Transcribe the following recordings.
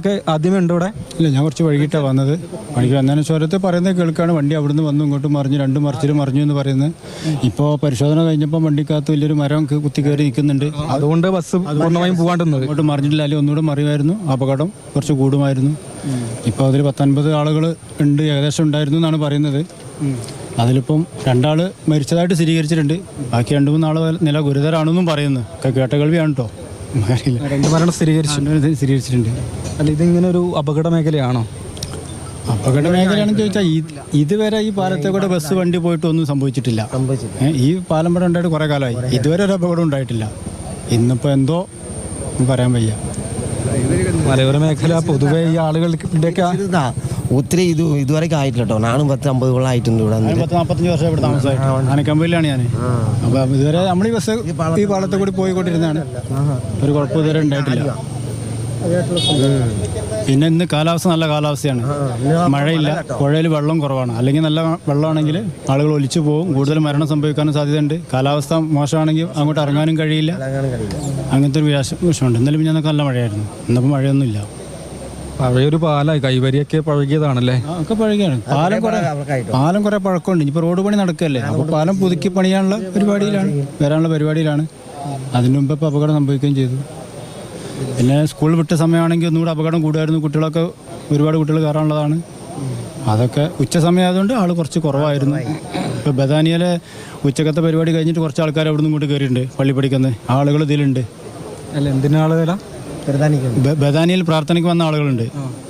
ഒക്കെ ആദ്യമേ ഉണ്ട് ഇവിടെ? ഇല്ല, ഞാൻ കുറച്ച് വൈകിട്ടാണ് വന്നത്. വൈകി വന്നതിന് സ്വരത്തെ പറയുന്നത് കേൾക്കാണ്. വണ്ടി അവിടുന്ന് വന്നു ഇങ്ങോട്ട് മറിഞ്ഞു, രണ്ട് മറിച്ചിലും മറിഞ്ഞു എന്ന് പറയുന്നത്. ഇപ്പോൾ പരിശോധന കഴിഞ്ഞപ്പോൾ വണ്ടിക്കകത്ത് വലിയൊരു മരം കുത്തി കയറി നിൽക്കുന്നുണ്ട്. അതുകൊണ്ട് ബസ് പൂർണ്ണമായും പോകാണ്ടുന്നത്. ഇങ്ങോട്ട് മറിഞ്ഞിട്ടില്ല, അല്ലെങ്കിൽ ഒന്നുകൂടെ മറിയുമായിരുന്നു, അപകടം കുറച്ച് കൂടുമായിരുന്നു. ഇപ്പോൾ അതിൽ 50 ആളുകൾ ഉണ്ട് ഏകദേശം ഉണ്ടായിരുന്നു എന്നാണ് പറയുന്നത്. അതിലിപ്പം 2 ആൾ മരിച്ചതായിട്ട് സ്ഥിരീകരിച്ചിട്ടുണ്ട്. ബാക്കി 2-3 ആൾ നില ഗുരുതരാണെന്നും പറയുന്നു. കേട്ട കേൾവിയാണ് കേട്ടോ. 2 മരണം സ്ഥിരീകരിച്ചിട്ടുണ്ട്. അല്ല, ഇതിങ്ങനെ ഒരു അപകട മേഖലയാണോ? അപകട മേഖലയാണെന്ന് ചോദിച്ചാൽ ഇതുവരെ ഈ പാലത്തെ കൂടെ ബസ് വണ്ടി പോയിട്ട് ഒന്നും സംഭവിച്ചിട്ടില്ല. ഈ പാലം ഇവിടെ ഉണ്ടായിട്ട് കുറേ കാലമായി. ഇതുവരെ ഒരു അപകടം ഉണ്ടായിട്ടില്ല. ഇന്നിപ്പോൾ എന്തോ പറയാൻ വയ്യ. മലയോര മേഖല പൊതുവെ ഈ ആളുകൾക്ക് ഒത്തിരി ഇതുവരെയൊക്കെ ആയിട്ടില്ല കേട്ടോ. നാനും 10-50 ആയിട്ടുണ്ട് ഇവിടെ. 40-45 വർഷം ഇവിടെ താമസമായിട്ട് ആനക്കമ്പയിലാണ് ഞാൻ. അപ്പം ഇതുവരെ നമ്മൾ ഈ ബസ് ഈ പാലത്തെ കൂടി പോയിക്കൊണ്ടിരുന്നതാണ്. ഒരു കുഴപ്പം ഇതുവരെ ഉണ്ടായിട്ടില്ല. പിന്നെ ഇന്ന് കാലാവസ്ഥ നല്ല കാലാവസ്ഥയാണ്. മഴയില്ല, പുഴയിൽ വെള്ളം കുറവാണ്. അല്ലെങ്കിൽ നല്ല വെള്ളമാണെങ്കിൽ ആളുകൾ ഒലിച്ചു പോകും, കൂടുതൽ മരണം സംഭവിക്കാനും സാധ്യതയുണ്ട്. കാലാവസ്ഥ മോശമാണെങ്കിൽ അങ്ങോട്ട് ഇറങ്ങാനും കഴിയില്ല. അങ്ങനത്തെ ഒരു വിഷയമുണ്ട്. ഇന്നലെ പിന്നെ നല്ല മഴയായിരുന്നു. ഇന്നിപ്പോൾ മഴയൊന്നുമില്ല. പഴയൊരു പാലമായി, കൈവരിയൊക്കെ പഴകിയതാണല്ലേ? ഒക്കെ പഴകിയാണ്. പാലം കുറെ പഴക്കമുണ്ട്. ഇനിയിപ്പോൾ റോഡ് പണി നടക്കുകയല്ലേ, അപ്പോൾ പാലം പുതുക്കി പണിയാനുള്ള വരാനുള്ള പരിപാടിയിലാണ്. അതിനു മുമ്പ് ഇപ്പോൾ അപകടം സംഭവിക്കുകയും ചെയ്തു. പിന്നെ സ്കൂൾ വിട്ട സമയമാണെങ്കിൽ ഒന്നുകൂടെ അപകടം കൂടുമായിരുന്നു. ഒരുപാട് കുട്ടികൾ കയറാനുള്ളതാണ്. അതൊക്കെ ഉച്ച സമയമായതുകൊണ്ട് ആൾ കുറച്ച് കുറവായിരുന്നു. ഇപ്പോൾ ബദാനിയിലെ ഉച്ചക്കത്തെ പരിപാടി കഴിഞ്ഞിട്ട് കുറച്ച് ആൾക്കാർ അവിടെ നിന്ന് ഇങ്ങോട്ട് കയറിയിട്ടുണ്ട്. പള്ളി പഠിക്കുന്ന ആളുകൾ ഇതിലുണ്ട്. അല്ല, എന്തിനാ ആളുകളാ? ബദാനിയിൽ പ്രാർത്ഥനയ്ക്ക് വന്ന ആളുകളുണ്ട്.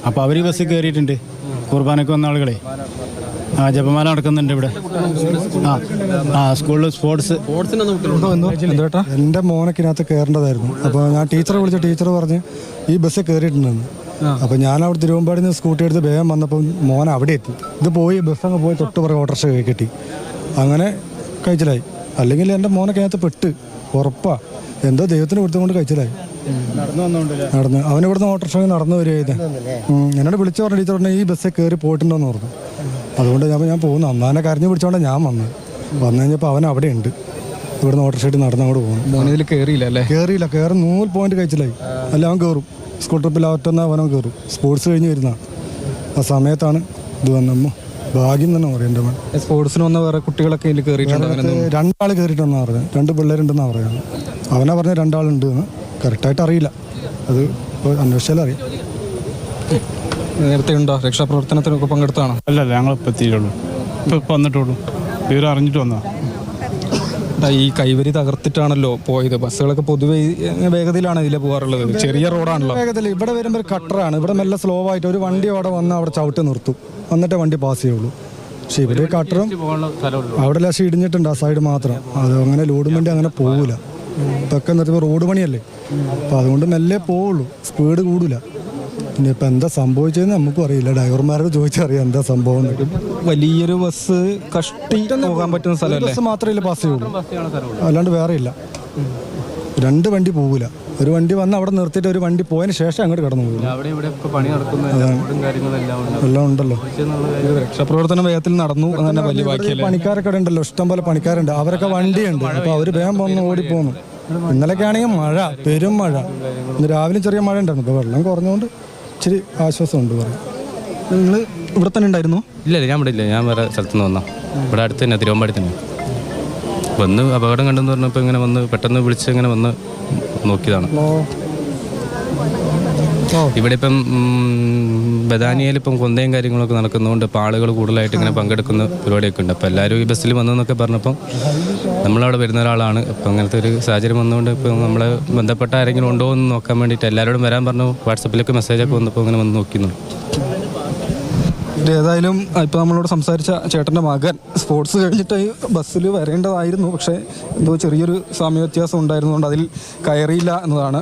അപ്പോൾ അവർ ഈ ബസ്സിൽ കയറിയിട്ടുണ്ട്. കുർബാനയ്ക്ക് വന്ന ആളുകളെ ജപമാല നടക്കുന്നുണ്ട് ഇവിടെ. സ്കൂളിൽ സ്പോർട്സ്. എൻ്റെ മോനക്കിനകത്ത് കയറേണ്ടതായിരുന്നു. അപ്പോൾ ഞാൻ ടീച്ചറെ വിളിച്ച ടീച്ചർ പറഞ്ഞ് ഈ ബസ്സിൽ കയറിയിട്ടുണ്ടെന്ന്. അപ്പോൾ ഞാൻ അവിടെ തിരുവമ്പാടിൽ നിന്ന് സ്കൂട്ടി എടുത്ത് വേഗം വന്നപ്പോൾ മോൻ അവിടെ എത്തി. ഇത് പോയി ബസ് അങ്ങ് പോയി തൊട്ട് പുറകെ ഓട്ടോറിക്ഷ കിട്ടി. അങ്ങനെ കഴിച്ചിലായി. അല്ലെങ്കിൽ എൻ്റെ മോനക്കിനകത്ത് പെട്ട് ഉറപ്പാ. എന്തോ ദൈവത്തിന് കൊടുത്തുകൊണ്ട് കഴിച്ചിലായി. നടന്ന് അവനിവിടുന്ന് ഓട്ടോറിക്ഷ നടന്നു വരികയായിരുന്നു. എന്നോട് വിളിച്ചു പറഞ്ഞ ടീച്ചർ പറഞ്ഞാൽ ഈ ബസ്സിൽ കയറി പോയിട്ടുണ്ടോയെന്ന് പറഞ്ഞു. അതുകൊണ്ട് ഞാൻ പോകുന്നു. അന്നാനെ കരഞ്ഞു പിടിച്ചോണ്ടാണ് ഞാൻ വന്നു കഴിഞ്ഞപ്പോൾ അവൻ അവിടെ ഉണ്ട്. ഇവിടുന്ന് ഓട്ടോറിക്ഷ നടന്ന് അങ്ങോട്ട് പോകുന്നു. കയറിയില്ല. കയറി 100 പോയിന്റ് കഴിച്ചില്ലായി. അല്ല, അവൻ കയറും. സ്കൂൾ ട്രിപ്പിൽ അവറ്റൊന്ന് അവനവൻ കയറും. സ്പോർട്സ് കഴിഞ്ഞ് വരുന്ന ആ സമയത്താണ് ഇത് വന്നമ്മ. ഭാഗ്യം തന്നെ പറയും. എൻ്റെ മകൻ സ്പോർട്സിന് വന്ന വേറെ കുട്ടികളൊക്കെ 2 ആൾ കയറിയിട്ടുണ്ടെന്നാണ് പറഞ്ഞത്. 2 പിള്ളേരുണ്ടെന്നാണ് പറയുന്നത്. അവനാ പറഞ്ഞ 2 ആളുണ്ട് എന്ന്. കറക്റ്റായിട്ട് അറിയില്ല. അത് ഇപ്പോൾ അന്വേഷിച്ചാലും അറിയാം. നേരത്തെ ഉണ്ടോ രക്ഷാപ്രവർത്തനത്തിനൊക്കെ പങ്കെടുത്താണോ? അല്ല, ഞങ്ങളിപ്പോൾ എത്തിയിട്ടുള്ളൂ. ഇപ്പോൾ വന്നിട്ടുള്ളൂ. വിവരം അറിഞ്ഞിട്ട് വന്നോ. ഈ കൈവരി തകർത്തിട്ടാണല്ലോ പോയത്. ബസ്സുകളൊക്കെ പൊതുവെ വേഗതയിലാണ് ഇതിലെ പോകാറുള്ളത്. ചെറിയ റോഡാണല്ലോ. വേഗത്തിൽ ഇവിടെ വരുമ്പോൾ ഒരു കട്ടറാണ്. ഇവിടെ മെല്ലെ സ്ലോ ആയിട്ട് ഒരു വണ്ടി അവിടെ വന്ന് അവിടെ ചവിട്ടി നിർത്തും. എന്നിട്ടേ വണ്ടി പാസ് ചെയ്യുള്ളൂ. പക്ഷെ ഇവിടെ കട്ടറും അവിടെ ലാസ്റ്റ് ഇടിഞ്ഞിട്ടുണ്ട് ആ സൈഡ് മാത്രം. അത് അങ്ങനെ ലോഡും വണ്ടി അങ്ങനെ പോകില്ല. ഇതൊക്കെ നിർത്തുമ്പോൾ റോഡ് പണിയല്ലേ. അപ്പോൾ അതുകൊണ്ട് മെല്ലെ പോവുള്ളൂ, സ്പീഡ് കൂടില്ല. പിന്നെ ഇപ്പം എന്താ സംഭവിച്ചതെന്ന് നമുക്കും അറിയില്ല. ഡ്രൈവർമാരോട് ചോദിച്ചറിയാം എന്താ സംഭവം. വലിയൊരു ബസ് കഷ്ടി പോകാൻ പറ്റുന്ന സ്ഥലം ബസ് മാത്രമേ പാസ് ചെയ്യുള്ളൂ, അല്ലാണ്ട് വേറെ ഇല്ല. 2 വണ്ടി പോകില്ല. ഒരു വണ്ടി വന്ന് അവിടെ നിർത്തിയിട്ട് ഒരു വണ്ടി പോയതിന് ശേഷം അങ്ങോട്ട് കടന്നു പോകും. എല്ലാം ഉണ്ടല്ലോ. രക്ഷാപ്രവർത്തനം വേഗത്തിൽ നടന്നു. പണിക്കാരൊക്കെ ഉണ്ടല്ലോ, ഇഷ്ടംപോലെ പണിക്കാരുണ്ട്. അവരൊക്കെ വണ്ടിയുണ്ട്. അപ്പോൾ അവർ വേഗം വന്ന് ഓടിപ്പോന്നു. ഇന്നലെയൊക്കെ ആണെങ്കിൽ മഴ, പെരും മഴ. ഇന്ന് രാവിലെ ചെറിയ മഴ ഉണ്ടായിരുന്നു. ഇപ്പോൾ വെള്ളം കുറഞ്ഞുകൊണ്ട് ഇച്ചിരി ആശ്വാസമുണ്ട്. പറയും. നിങ്ങൾ ഇവിടെ തന്നെ ഉണ്ടായിരുന്നു? ഇല്ല, ഞാൻ ഇവിടെ ഇല്ല. ഞാൻ വേറെ സ്ഥലത്തുനിന്ന് വന്നാ. ഇവിടെ അടുത്ത് തന്നെ, തിരുവമ്പാടി തന്നെ. വന്ന് അപകടം കണ്ടെന്ന് പറഞ്ഞപ്പോൾ ഇങ്ങനെ വന്ന് പെട്ടെന്ന് വിളിച്ച് ഇങ്ങനെ വന്ന് നോക്കിയതാണ്. ഇവിടെ ഇപ്പം ബദാനിയയിൽ ഇപ്പം കൊന്തയും കാര്യങ്ങളൊക്കെ നടക്കുന്നതുകൊണ്ട് ഇപ്പോൾ ആളുകൾ കൂടുതലായിട്ട് ഇങ്ങനെ പങ്കെടുക്കുന്ന പരിപാടിയൊക്കെ ഉണ്ട്. അപ്പോൾ എല്ലാവരും ഈ ബസ്സിൽ വന്നതെന്നൊക്കെ പറഞ്ഞപ്പം നമ്മളവിടെ വരുന്ന ഒരാളാണ്. അപ്പം അങ്ങനത്തെ ഒരു സാഹചര്യം വന്നുകൊണ്ട് ഇപ്പോൾ നമ്മളെ ബന്ധപ്പെട്ട ആരെങ്കിലും ഉണ്ടോ എന്ന് നോക്കാൻ വേണ്ടിയിട്ട് എല്ലാവരോടും വരാൻ പറഞ്ഞു. വാട്സപ്പിലൊക്കെ മെസ്സേജൊക്കെ വന്നപ്പോൾ അങ്ങനെ വന്ന് നോക്കുന്നു. ഏതായാലും ഇപ്പോൾ നമ്മളോട് സംസാരിച്ച ചേട്ടൻ്റെ മകൻ സ്പോർട്സ് കഴിഞ്ഞിട്ട് ബസ്സിൽ വരേണ്ടതായിരുന്നു. പക്ഷേ എന്തോ ചെറിയൊരു സമയ വ്യത്യാസം ഉണ്ടായിരുന്നതുകൊണ്ട് അതിൽ കയറിയില്ല എന്നതാണ്.